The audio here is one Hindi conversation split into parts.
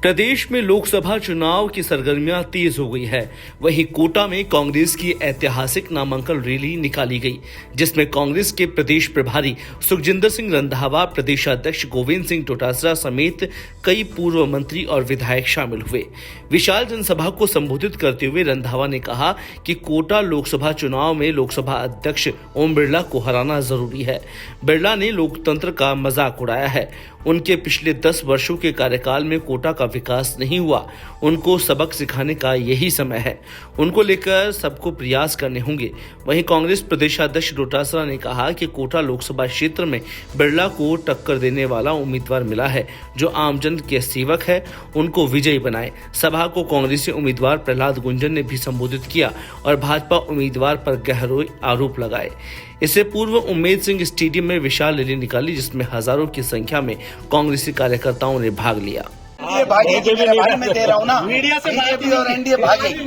प्रदेश में लोकसभा चुनाव की सरगर्मियां तेज हो गई है। वहीं कोटा में कांग्रेस की ऐतिहासिक नामांकन रैली निकाली गई, जिसमें कांग्रेस के प्रदेश प्रभारी सुखजिंदर सिंह रंधावा, प्रदेशाध्यक्ष गोविंद सिंह डोटासरा समेत कई पूर्व मंत्री और विधायक शामिल हुए। विशाल जनसभा को संबोधित करते हुए रंधावा ने कहा कि कोटा लोकसभा चुनाव में लोकसभा अध्यक्ष ओम बिरला को हराना जरूरी है। बिरला ने लोकतंत्र का मजाक उड़ाया है। उनके पिछले 10 वर्षों के कार्यकाल में कोटा का विकास नहीं हुआ। उनको सबक सिखाने का यही समय है। उनको लेकर सबको प्रयास करने होंगे। वहीं कांग्रेस प्रदेशाध्यक्ष डोटासरा ने कहा कि कोटा लोकसभा क्षेत्र में बिरला को टक्कर देने वाला उम्मीदवार मिला है, जो आमजन के सेवक है। उनको विजयी बनाए। सभा को कांग्रेसी उम्मीदवार प्रहलाद गुंजन ने भी संबोधित किया और भाजपा उम्मीदवार पर गहरे आरोप लगाए। इससे पूर्व उम्मेद सिंह स्टेडियम में विशाल रैली निकाली, जिसमें हजारों की संख्या में कांग्रेसी कार्यकर्ताओं ने भाग लिया। ये भागेगी मेरे बारे में दे रहा हूँ ना, बीजेपी और एनडीए भागेगी।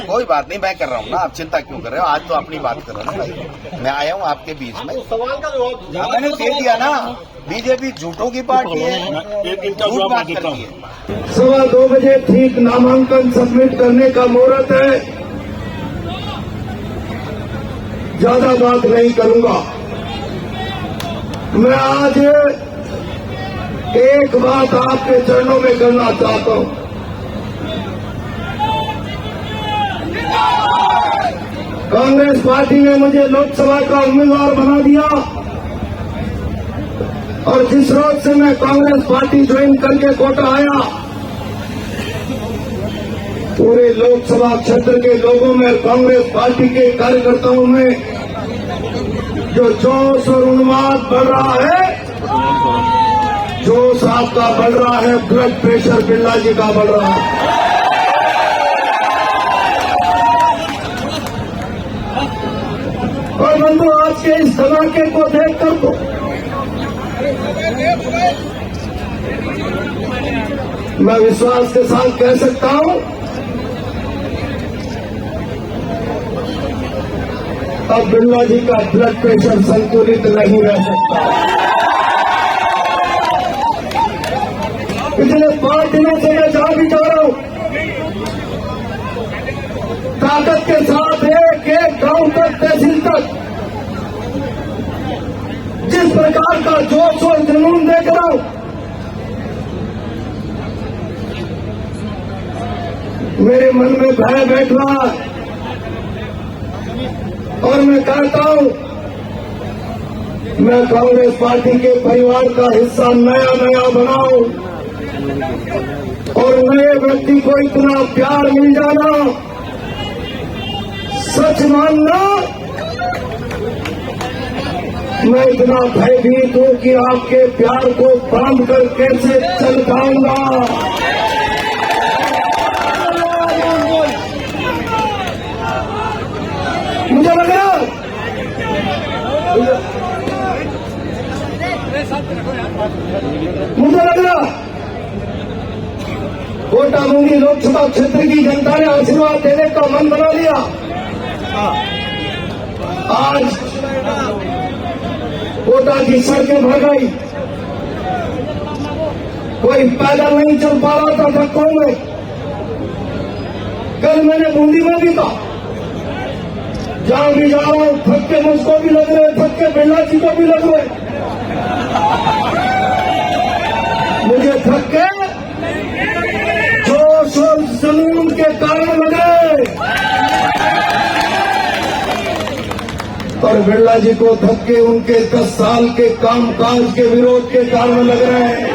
कोई बात नहीं, मैं कर रहा हूँ ना, आप चिंता क्यों कर रहे हो? आज तो अपनी बात कर रहा हूँ भाई, मैं आया हूँ आपके बीच में। मैंने दे दिया ना, बीजेपी झूठों की पार्टी है, झूठ बात करती है। 2:15 बजे ठीक नामांकन सबमिट करने का मुहूर्त है। ज्यादा बात नहीं करूंगा। मैं आज एक बात आपके चरणों में करना चाहता हूं। कांग्रेस पार्टी ने मुझे लोकसभा का उम्मीदवार बना दिया और जिस रोज से मैं कांग्रेस पार्टी ज्वाइन करके कोटा आया, पूरे लोकसभा क्षेत्र के लोगों में, कांग्रेस पार्टी के कार्यकर्ताओं में जो जोश और उन्माद बढ़ रहा है, जोश आपका बढ़ रहा है, ब्लड प्रेशर बिरला जी का बढ़ रहा है। और बंधु, आज के इस धमाके को देखकर तो मैं विश्वास के साथ कह सकता हूं, अब बिरला जी का ब्लड प्रेशर संतुलित नहीं रह सकता। पिछले 5 दिनों से मैं जहां भी जा रहा हूं, ताकत के साथ एक गांव तक, तहसील तक जिस प्रकार का जोश और जुनून देख रहा हूं, मेरे मन में भय बैठ रहा है। और मैं कहता हूं, मैं कांग्रेस पार्टी के परिवार का हिस्सा नया बनाऊं और नए व्यक्ति को इतना प्यार मिल जाना, सच मानना, मैं इतना भयभीत हूं कि आपके प्यार को बांध कर कैसे चल पाऊंगा। मुझे लग रहा कोटा मुंगी लोकसभा क्षेत्र की जनता ने आशीर्वाद देने का मन बना लिया। आज कोटा की सड़कें भर गई, कोई पैदल नहीं चल पा रहा था धक्कों में। कल मैंने बूंदी में भी कहा, जहां भी जा रहा हूं धक्के मुझको भी लग रहे, धक्के बिरला जी को भी लग रहे। मुझे धक्के जोश और जुनून के कारण लगे और बिरला जी को धक्के उनके 10 साल के कामकाज के विरोध के कारण लग रहे हैं।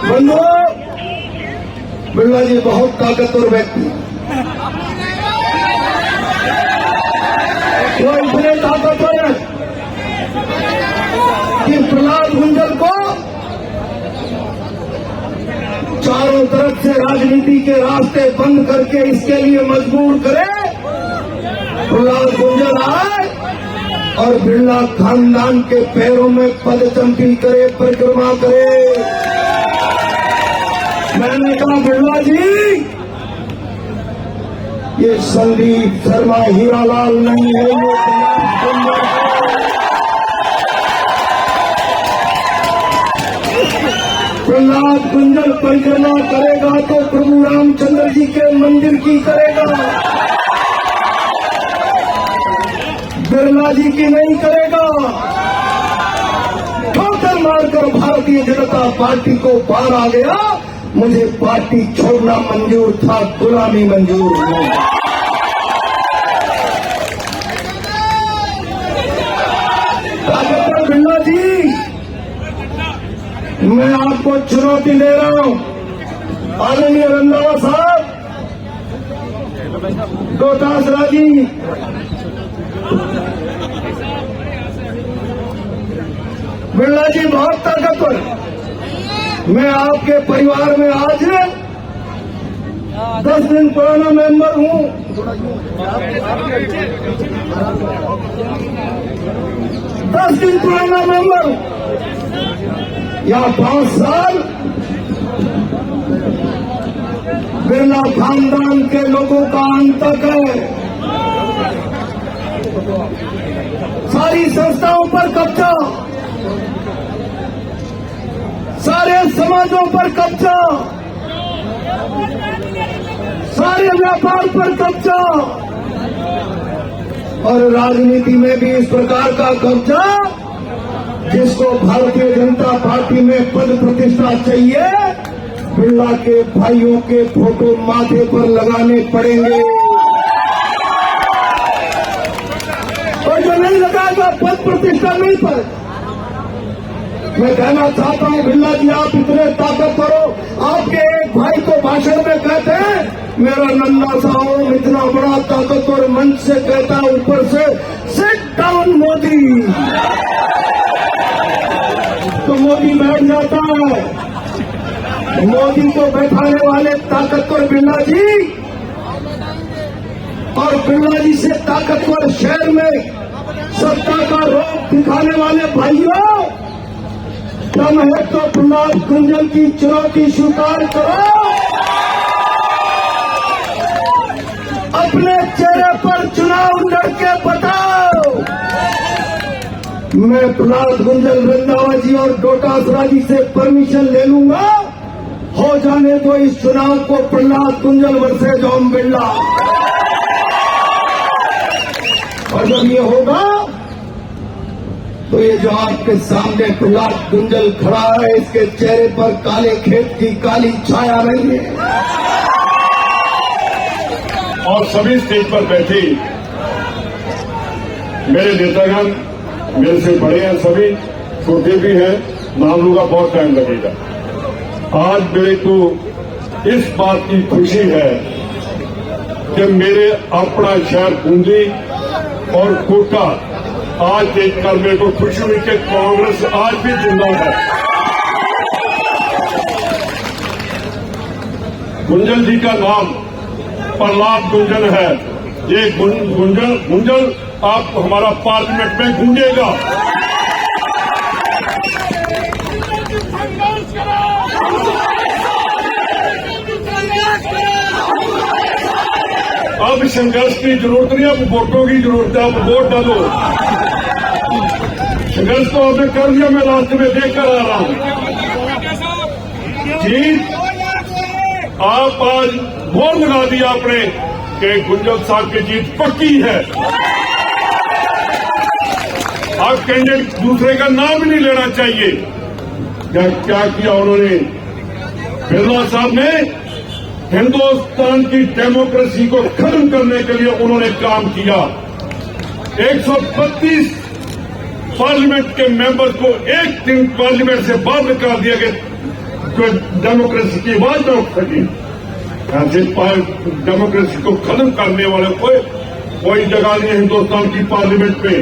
बंधुओं, बिरला जी बहुत ताकतवर व्यक्ति, वो इतने ताकतवर है कि प्रहलाद गुंजन को चारों तरफ से राजनीति के रास्ते बंद करके इसके लिए मजबूर करे। प्रहलाद गुंजन आए और बिरला खानदान के पैरों में पदचंपी करे, परिक्रमा करे। मैंने कहा, बिरला जी ये संदीप शर्मा हीरालाल नहीं है, ये प्रहलाद गुंजल परिक्रमा करेगा तो प्रभु रामचंद्र जी के मंदिर की करेगा, बिरला जी की नहीं करेगा। ठोकर मारकर भारतीय जनता पार्टी को पार आ गया। मुझे पार्टी छोड़ना मंजूर था, गुलामी मंजूर नहीं। डॉक्टर बिरला जी, मैं आपको चुनौती दे रहा हूं। आदरणीय रंधावा साहब, डोटासरा जी, बिरला जी बहुत ताकतवर। मैं आपके परिवार में आज 10 दिन पुराना मेंबर हूं। 10 दिन पुराना मेंबर हूं या 5 साल बिरला खानदान के लोगों का अंतक है। सारी संस्थाओं पर कब्जा, सारे समाजों पर कब्जा, सारे व्यापार पर कब्जा और राजनीति में भी इस प्रकार का कब्जा जिसको भारतीय जनता पार्टी में पद प्रतिष्ठा चाहिए, बिरला के भाइयों के फोटो माथे पर लगाने पड़ेंगे। और जो नहीं लगाएगा पद प्रतिष्ठा नहीं पर, मैं कहना चाहता हूं बिरला जी, आप इतने ताकतवर हो। आपके एक भाई को भाषण में कहते हैं मेरा नन्ना सा ओम इतना बड़ा ताकतवर, मंच से कहता है ऊपर से सिट डाउन मोदी, तो मोदी बैठ जाता है। मोदी को बैठाने वाले ताकतवर बिरला जी, और बिरला जी से ताकतवर शहर में सत्ता का रोब दिखाने वाले भाइयों, दम है तो प्रहलाद गुंजल की चुनौती स्वीकार करो। अपने चेहरे पर चुनाव लड़के बताओ। मैं प्रहलाद गुंजल, रंधावा जी और डोटासरा जी से परमिशन ले लूंगा। हो जाने तो इस चुनाव को प्रहलाद गुंजल वर्सेज ओम बिरला, और जब ये होगा तो ये जो आपके सामने प्रहलाद गुंजल खड़ा है, इसके चेहरे पर काले खेत की काली छाया नहीं है। और सभी स्टेज पर बैठे मेरे नेतागण, मेरे से बड़े हैं, सभी छोटे भी हैं, नाम लूंगा बहुत टाइम लगेगा। आज मेरे को इस बात की खुशी है कि मेरे अपना शहर बूंदी और कोटा आज देखकर मेरे को खुशी हुई कि कांग्रेस आज भी जिंदा है। गुंजल जी का नाम प्रहलाद गुंजल है। ये गुंजल आप हमारा पार्लियामेंट में गूंजेगा। अब संघर्ष की जरूरत नहीं, अब वोटों की जरूरत है। अब वोट डालो। संघर्ष तो आपने कर दिया, मैं रास्ते में देख कर आ रहा हूं। जीत आप आज बोर्ड लगा दिया आपने कि गुंजल साहब की जीत पक्की है। अब कैंडिडेट दूसरे का नाम भी नहीं लेना चाहिए। क्या किया उन्होंने? बिरला साहब ने हिंदुस्तान की डेमोक्रेसी को खत्म करने के लिए उन्होंने काम किया। 132 पार्लियामेंट के मेंबर को एक दिन पार्लियामेंट से बाहर निकाल दिया कि डेमोक्रेसी की आवाज न उठ सकी। ऐसे डेमोक्रेसी को खत्म करने वाले कोई जगह नहीं है हिंदुस्तान की पार्लियामेंट में।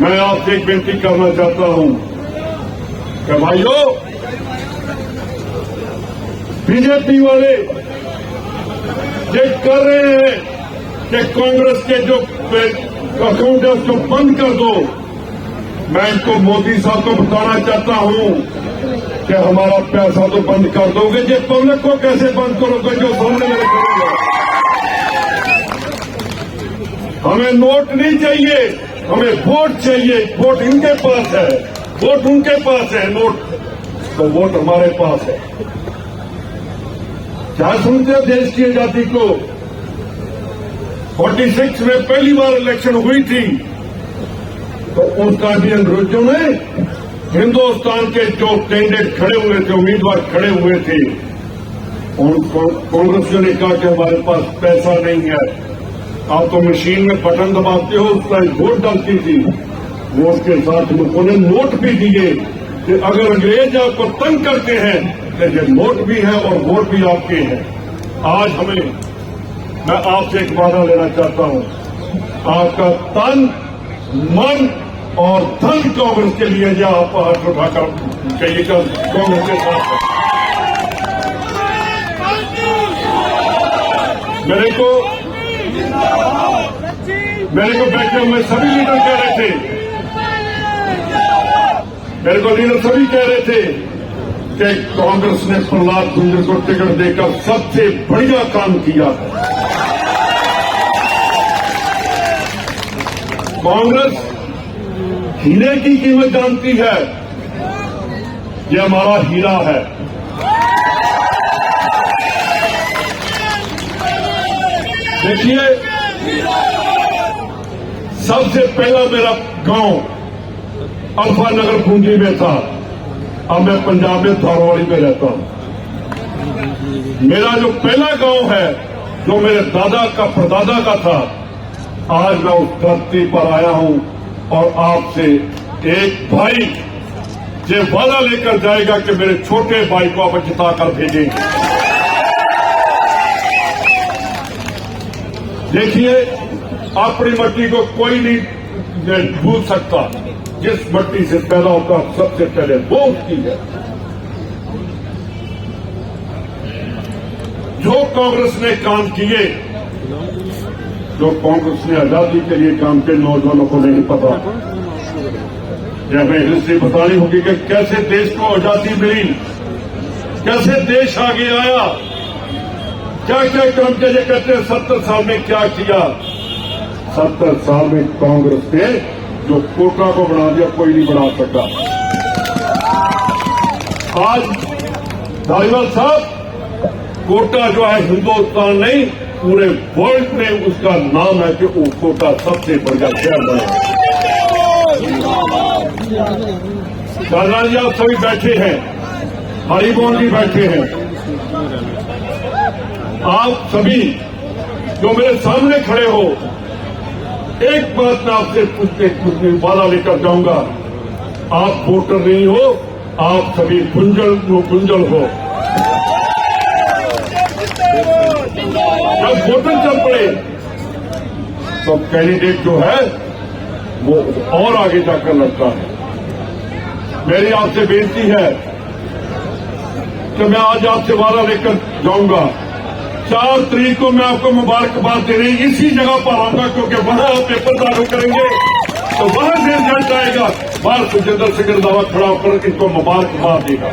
मैं आपसे एक विनती करना चाहता हूं कि भाइयों, बीजेपी वाले ये कर रहे हैं कि कांग्रेस के जो अकाउंट है उसको बंद कर दो। मैं इनको मोदी साहब को बताना चाहता हूं कि हमारा पैसा तो बंद कर दोगे, ये पब्लिक को कैसे बंद करोगे जो सामने मेरे करोगे। हमें नोट नहीं चाहिए, हमें वोट चाहिए। वोट इनके पास है, वोट उनके पास है, नोट तो वोट हमारे पास है। क्या सुनते हैं देश की आजादी को? 46 में पहली बार इलेक्शन हुई थी तो उसका भी अंग्रेजों ने हिंदुस्तान के जो कैंडिडेट खड़े हुए थे, उम्मीदवार खड़े हुए थे, उनको कांग्रेसियों ने कहा कि हमारे पास पैसा नहीं है। आप तो मशीन में बटन दबाते हो, उसका वोट डालती थी। वोट के साथ लोगों ने नोट भी दिए कि अगर अंग्रेज आपको तंग करते हैं तो ये नोट भी है और वोट भी आपके हैं। आज मैं आपसे एक वादा लेना चाहता हूं, आपका तन, मन और धन कांग्रेस के लिए, या आप हाथ उठाकर कहिएगा कांग्रेस के साथ है। मेरे को बैठने में सभी लीडर कह रहे थे, मेरे को लीडर सभी कह रहे थे कि कांग्रेस ने प्रहलाद गुंजर को टिकट देकर सबसे बढ़िया काम किया। कांग्रेस हीरे की कीमत जानती है, यह हमारा हीरा है। देखिए, सबसे पहला मेरा गांव अल्फा नगर पूंजी में था, अब मैं पंजाब में धारवाड़ी में रहता हूं। मेरा जो पहला गांव है, जो मेरे दादा का परदादा का था, आज मैं उस धरती पर आया हूं और आपसे एक भाई ये वादा लेकर जाएगा कि मेरे छोटे भाई को आप जिताकर भेजेंगे। देखिए, अपनी मट्टी को कोई नहीं भूल सकता। जिस मट्टी से पैदा होता सबसे पहले वो उसकी है। जो कांग्रेस ने काम किए, जो कांग्रेस ने आजादी के लिए काम किए, नौजवानों को नहीं पता। यह हमें हिस्ट्री बतानी होगी कि कैसे देश को आजादी मिली, कैसे देश आगे आया, क्या क्या काम किया। ये कहते हैं 70 साल में क्या किया। 70 साल में कांग्रेस ने जो कोटा को बना दिया, कोई नहीं बना सका। आज धारीवाल साहब, कोटा जो है हिंदुस्तान नहीं, पूरे वर्ल्ड में उसका नाम है कि वो कोटा सबसे बढ़िया शहर बना। शाहजहां जी आप सभी बैठे हैं, हरिमोहन जी बैठे हैं, आप सभी जो मेरे सामने खड़े हो, एक बात मैं आपसे पूछने वादा लेकर जाऊंगा। आप वोटर नहीं हो, आप सभी गुंजल हो। जब वोटर चल पड़े तो कैंडिडेट जो है वो और आगे जाकर लड़ता है। मेरी आपसे बेनती है कि मैं आज आपसे वादा लेकर जाऊंगा, 4 तारीख को मैं आपको मुबारकबाद देने इसी जगह पर आऊंगा, क्योंकि वहां आप पेपर दाखिल करेंगे तो वहां से रिजल्ट आएगा। बाहर सुखजिंदर सिंह रंधावा खड़ा होकर इनको मुबारकबाद देगा।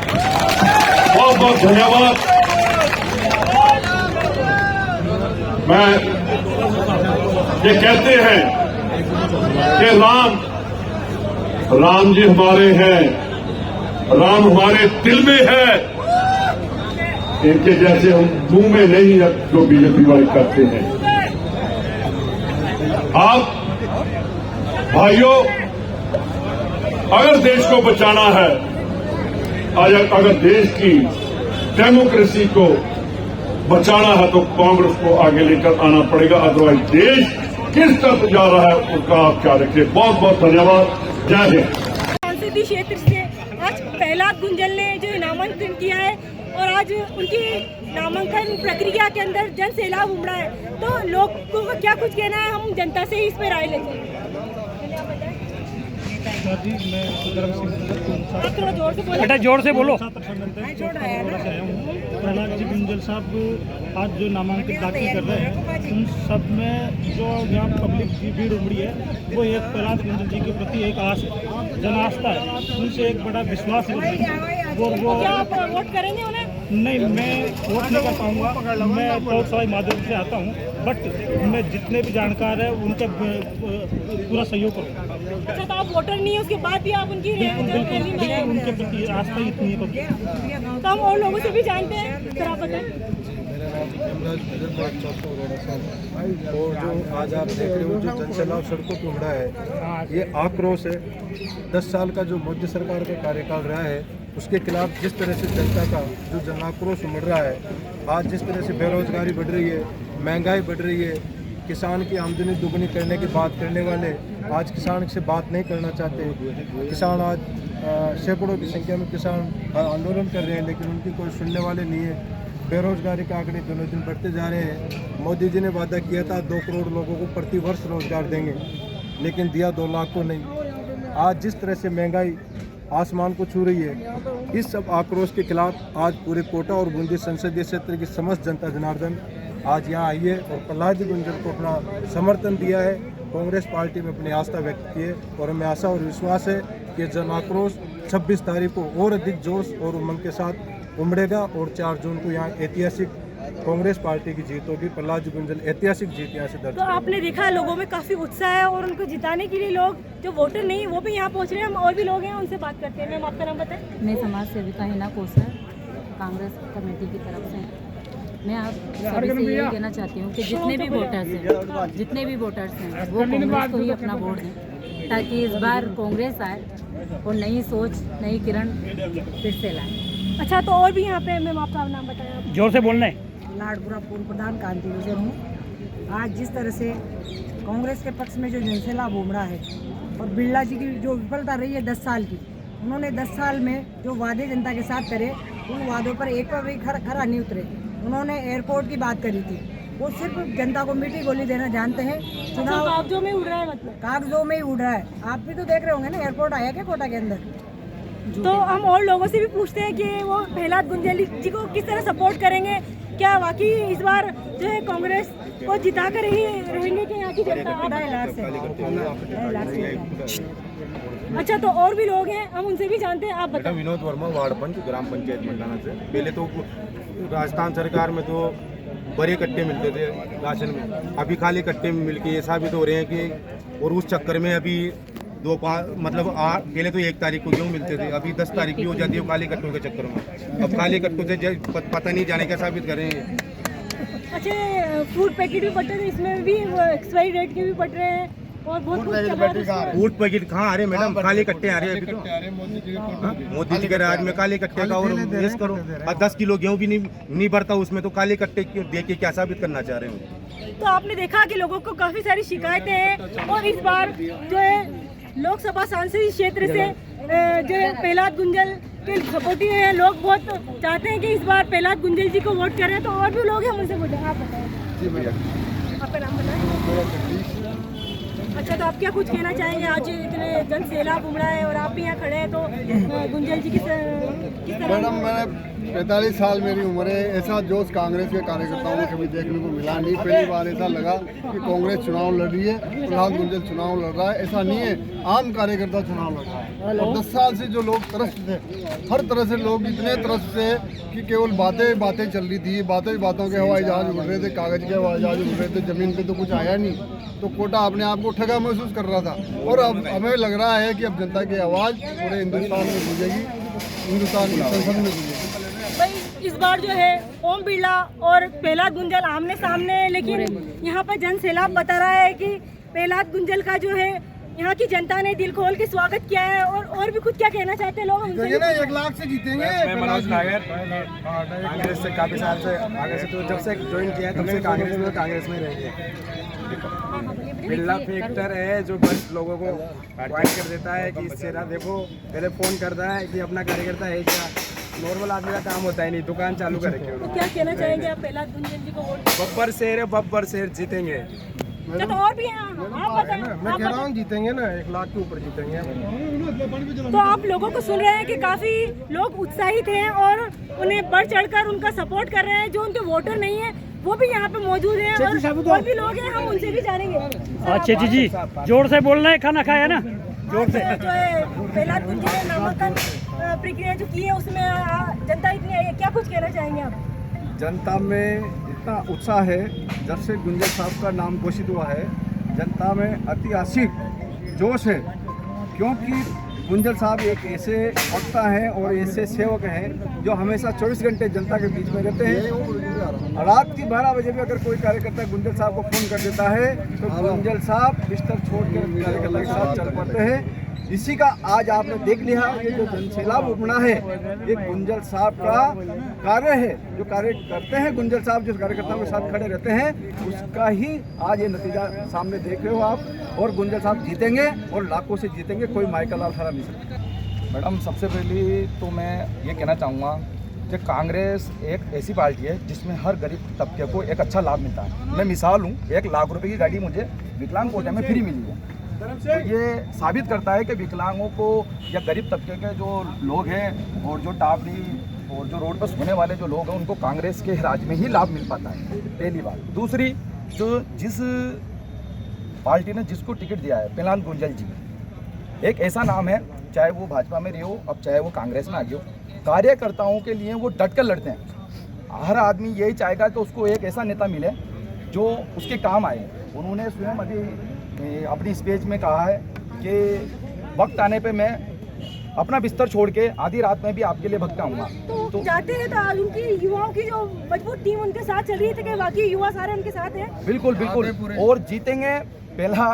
बहुत बहुत धन्यवाद। मैं ये कहते हैं कि राम जी हमारे हैं, राम हमारे दिल में है। इनके जैसे हम मुंह में नहीं है जो बीजेपी वाले करते हैं। आप भाइयों, अगर देश को बचाना है, अगर देश की डेमोक्रेसी को बचाना है तो कांग्रेस को आगे लेकर आना पड़ेगा। अदरवाइज देश किस तरफ जा रहा है उसका आप क्या रखिए। बहुत बहुत धन्यवाद। जय हिंद। संसदीय क्षेत्र से आज प्रहलाद गुंजल ने जो नामांकन किया है और आज उनकी नामांकन प्रक्रिया के अंदर जन सैलाब उमड़ा है, तो लोगों का क्या कुछ कहना है, हम जनता से इस पर राय लेंगे। थोड़ा जोर से बोलो। बेटा जोर से बोलो। प्रहलाद जी गुंजल साहब आज जो नामांकन दाखिल कर रहे हैं, उन सब में जो यहाँ पब्लिक की भीड़ उमड़ी है, वो एक प्रहलाद गुंजल जी के प्रति एक जन आस्था है, उनसे एक बड़ा विश्वास है। वो क्या आप वोट करेंगे उन्हें? नहीं, मैं वोट नहीं कर पाऊंगा। मैं बहुत सारे माध्यम से आता हूँ, बट मैं जितने भी जानकार हैं उनका पूरा सहयोग करूँगा। अच्छा, तो आप वोटर नहीं है, उसके बाद भी आप उनकी रैली में देखिए, उनके प्रति आस्था इतनी है तो हम और लोगों से भी जानते हैं, सर आप बताएं। और जो आज आप देख रहे हो जो जनसैलाब सड़कों पर उमड़ा है, ये आक्रोश है। 10 साल का जो मोदी सरकार का कार्यकाल रहा है उसके खिलाफ जिस तरह से जनता का जो जन आक्रोश उमड़ रहा है, आज जिस तरह से बेरोजगारी बढ़ रही है, महंगाई बढ़ रही है, किसान की आमदनी दुगनी करने की बात करने वाले आज किसान से बात नहीं करना चाहते। किसान आज सैकड़ों की संख्या में किसान आंदोलन कर रहे हैं, लेकिन उनकी कोई सुनने वाले नहीं है। बेरोजगारी के आंकड़े दिनों दिन बढ़ते जा रहे हैं। मोदी जी ने वादा किया था 2 करोड़ लोगों को प्रति वर्ष रोजगार देंगे, लेकिन दिया 2 लाख को नहीं। आज जिस तरह से महंगाई आसमान को छू रही है, इस सब आक्रोश के खिलाफ आज पूरे कोटा और बूंदी संसदीय क्षेत्र की समस्त जनता जनार्दन आज यहाँ आई है और प्रहलाद गुंजल को अपना समर्थन दिया है। कांग्रेस पार्टी में अपनी आस्था व्यक्त की है और हमें आशा और विश्वास है कि जन आक्रोश 26 तारीख को और अधिक जोश और उमंग के साथ उमड़ेगा और 4 जून को यहाँ ऐतिहासिक कांग्रेस पार्टी की जीत होगी। प्रहलाद गुंजल ऐतिहासिक जीत यहाँ से दर्ज। तो आपने देखा लोगों में काफी उत्साह है और उनको जिताने के लिए लोग जो वोटर नहीं वो भी यहाँ पहुँच रहे हैं। हम और भी लोग हैं, उनसे बात करते हैं। मैम, आपका नाम बताएं। मैं समाज सेविका हिना कोसर, कांग्रेस कमेटी की तरफ से। मैं आप सभी से यही कहना चाहती हूँ कि जितने भी वोटर्स हैं वो कांग्रेस को ही अपना वोट दें, ताकि इस बार कांग्रेस आए और नई सोच, नई किरण फिर से लाए। अच्छा, तो और भी यहाँ पे मैम आपका नाम बताएं। जोर से बोलना है। लाडपुरा पूर्व प्रधान कांति गुजर हूँ। आज जिस तरह से कांग्रेस के पक्ष में जो जनसैलाब उमड़ा है और बिरला जी की जो विफलता रही है 10 साल की, उन्होंने 10 साल में जो वादे जनता के साथ करे उन वादों पर एक पर भी खरा नहीं उतरे। उन्होंने एयरपोर्ट की बात करी थी, वो सिर्फ जनता को मीठी गोली देना जानते हैं। चुनाव कागजों में उड़ रहा है, मतलब कागजों में ही उड़ रहा है। आप भी तो देख रहे होंगे ना, एयरपोर्ट आया क्या कोटा के अंदर। तो हम और लोगों से भी पूछते हैं कि वो प्रहलाद गुंजल जी को किस तरह सपोर्ट करेंगे। क्या वाकई इस बार जो है कांग्रेस को जिता कर ही रहेंगे कि यहाँ की जनता? 2.5 लाख से। अच्छा, तो और भी लोग हैं, हम उनसे भी जानते हैं। आप बताओ। विनोद वर्मा, वार्ड पंच, ग्राम पंचायत मंडाना से। पहले तो राजस्थान सरकार में तो बड़े कट्टे मिलते थे राशन में, अभी खाली कट्टे मिल के ये साबित हो रहे हैं कि, और उस चक्कर में अभी पहले तो 1 तारीख को गेहूँ मिलते थे, अभी 10 तारीख की हो जाती है काले कट्टों के चक्कर में। अब काले कट्टों से पता नहीं जाने का साबित करें। अच्छा, फूड पैकेट भी बट रहे हैं, इसमें भी एक्सपायरी डेट के भी बट रहे हैं और बहुत कुछ चल रहा है। फूड पैकेट कहाँ आ रहे मैडम? काले कट्टे आ रहे हैं अभी तो। मोदी जी के राज में काले कट्टे का और वेस्ट करो। अब 10 किलो गेहूँ भी नहीं बढ़ता उसमें, तो काले कट्टे दे के क्या साबित करना चाह रहे हैं? तो आपने देखा कि लोगों को काफी सारी शिकायतें हैं और इस बार जो है लोकसभा सांसद क्षेत्र से जो है प्रहलाद गुंजल के सपोर्टी हैं। लोग बहुत चाहते हैं कि इस बार प्रहलाद गुंजल जी को वोट करें। तो और भी लोग हैं, हम उनसे बोलें। आप बताएं। जी भैया, आपका नाम बताएं। अच्छा, तो आप क्या कुछ कहना चाहेंगे? आज इतने जन सैलाब उमड़ा है और आप भी यहाँ खड़े हैं, तो गुंजल जी किस तरह? मैडम, मैंने 45 साल मेरी उम्र है, ऐसा जोश कांग्रेस के कार्यकर्ताओं में कभी देखने को मिला नहीं। पहली बार ऐसा लगा कि कांग्रेस चुनाव लड़ रही है, प्रहलाद गुंजल चुनाव लड़ रहा है। ऐसा नहीं है, आम कार्यकर्ता चुनाव लड़ रहा है। और 10 साल से जो लोग त्रस्त थे, हर तरह से लोग इतने त्रस्त थे कि केवल बातें चल रही थी, बातों के हवाई जहाज उड़ रहे थे, कागज के हवाई जहाज उड़ रहे थे, जमीन पे तो कुछ आया नहीं। तो कोटा अपने आप को ठगा महसूस कर रहा था और अब हमें लग रहा है कि अब जनता की आवाज़ पूरे हिंदुस्तान में गूंजेगी, हिंदुस्तान की संसद में गूंजेगी। भाई, इस बार जो है ओम बिरला और प्रहलाद गुंजल आमने सामने है, लेकिन यहाँ पर जन सैलाब बता रहा है कि प्रहलाद गुंजल का जो है यहाँ की जनता ने दिल खोल के स्वागत किया है। और भी कुछ क्या कहना चाहते हैं लोग? 1 लाख से जीतेंगे। मैं मनोज नागर, कांग्रेस से काफी साल से आगे से, तो जब से ज्वाइन किया है तब से कांग्रेस में रहेंगे। बिरला फैक्टर है जो बस लोगों को अवॉइड कर देता है कि इससे ना देखो, पहले फोन करता है कि अपना कार्यकर्ता है क्या। नॉर्मल आदमी का काम होता है नहीं, दुकान चालू करेंगे। तो क्या कहना चाहेंगे आप प्रहलाद गुंजल जी को वोट? बब्बर शेर है, बब्बर शेर जीतेंगे। तो और भी हैं, आप बताएं। मैं कह रहा हूँ जीतेंगे ना, 1 लाख के ऊपर जीतेंगे। तो आप लोगों को सुन रहे हैं कि काफी लोग उत्साहित हैं और उन्हें बढ़ चढ़कर उनका सपोर्ट कर रहे हैं। जो उनके वोटर नहीं है वो भी यहाँ पे मौजूद हैं और भी लोग हैं, हम उनसे भी जानेंगे। चेची जी, जोर से बोलना है, खाना खाया ना? जोर से। जो है प्रहलाद गुंजल ने नामांकन प्रक्रिया जो की है उसमें जनता इतनी आई है, क्या कुछ कहना चाहेंगे आप? जनता में इतना उत्साह है, जब से गुंजल साहब का नाम घोषित हुआ है जनता में ऐतिहासिक जोश है, क्योंकि गुंजल साहब एक ऐसे वक्ता हैं और ऐसे सेवक हैं जो हमेशा 24 घंटे जनता के बीच में रहते हैं। रात की 12 बजे भी अगर कोई कार्यकर्ता गुंजल साहब को फ़ोन कर देता है तो गुंजल साहब बिस्तर छोड़ कर कार्यकर्ता के साथ चल पड़ते हैं। इसी का आज आपने देख लिया, ये जो जनसैलाब उमड़ा है ये गुंजल साहब का कार्य है। जो कार्य करते हैं गुंजल साहब, जो कार्यकर्ताओं के साथ खड़े रहते हैं, उसका ही आज ये नतीजा सामने देख रहे हो आप। और गुंजल साहब जीतेंगे और लाखों से जीतेंगे, कोई माइकल लाल हरा नहीं सकता। मैडम, सबसे पहले तो मैं ये कहना चाहूँगा कि कांग्रेस एक ऐसी पार्टी है जिसमें हर गरीब तबके को एक अच्छा लाभ मिलता है। मैं मिसाल हूँ, 1 लाख रुपए की गाड़ी मुझे विकलांग कोटे में फ्री मिली है। तो ये साबित करता है कि विकलांगों को या गरीब तबके के जो लोग हैं और जो टावरी और जो रोड पर सोने वाले जो लोग हैं उनको कांग्रेस के राज में ही लाभ मिल पाता है, पहली बात। दूसरी, जो जिस पार्टी ने जिसको टिकट दिया है प्रहलाद गुंजल जी, एक ऐसा नाम है, चाहे वो भाजपा में रहे हो, अब चाहे वो कांग्रेस में आ गए हो, कार्यकर्ताओं के लिए वो डट कर लड़ते हैं। हर आदमी यही चाहेगा कि उसको एक ऐसा नेता मिले जो उसके काम आए। उन्होंने स्वयं अभी अपनी स्पीच में कहा है कि वक्त आने पे मैं अपना बिस्तर छोड़ के आधी रात में भी आपके लिए भटकाऊंगा। तो जाते हैं तो आज उनकी युवाओं की जो मजबूत टीम उनके साथ चल रही है, कि बाकी युवा सारे उनके साथ हैं। बिल्कुल बिल्कुल, और जीतेंगे। पहला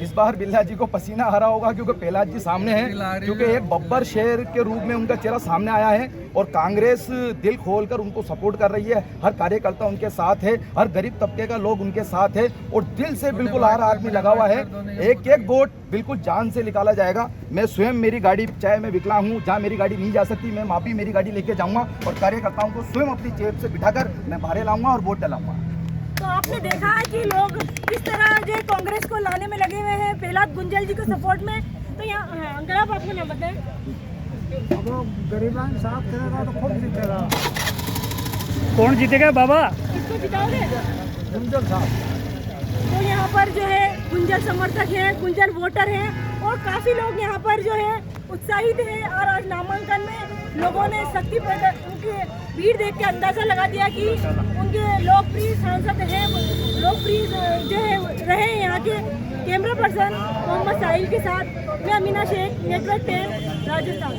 इस बार बिल्ला जी को पसीना आ रहा होगा क्योंकि प्रहलाद जी सामने हैं, क्योंकि एक बब्बर शेर के रूप में उनका चेहरा सामने आया है और कांग्रेस दिल खोलकर उनको सपोर्ट कर रही है। हर कार्यकर्ता उनके साथ है, हर गरीब तबके का लोग उनके साथ है और दिल से बिल्कुल हर आदमी लगा हुआ है। एक एक वोट बिल्कुल जान से निकाला जाएगा। मैं स्वयं, मेरी गाड़ी, चाहे मैं विकलांग हूँ, जहाँ मेरी गाड़ी नहीं जा सकती, मैं वहाँ भी मेरी गाड़ी लेके जाऊँगा और कार्यकर्ताओं को स्वयं अपनी जेब से बिठाकर मैं बाहर लाऊंगा और वोट डलाऊंगा। तो आपने देखा है कि लोग किस तरह जो कांग्रेस को लाने में लगे हुए हैं प्रहलाद गुंजल जी को सपोर्ट में। तो यहाँ अंकल, आप आपको नाम बताएं। गरीबान साफ करेगा तो खुद जीतेगा। कौन जीतेगा बाबा? किसको जिताओगे? गुंजल साहब। तो यहाँ पर जो है गुंजल समर्थक हैं, गुंजल वोटर हैं और काफ़ी लोग यहाँ पर जो है उत्साहित हैं। और आज नामांकन में लोगों ने शक्ति उनकी भीड़ देख के अंदाज़ा लगा दिया कि उनके लोकप्रिय सांसद हैं, लोकप्रिय जो है रहे यहाँ के। कैमरा पर्सन मोहम्मद साहिल के साथ मैं अमीना शेख, नेटवर्क 10, राजस्थान।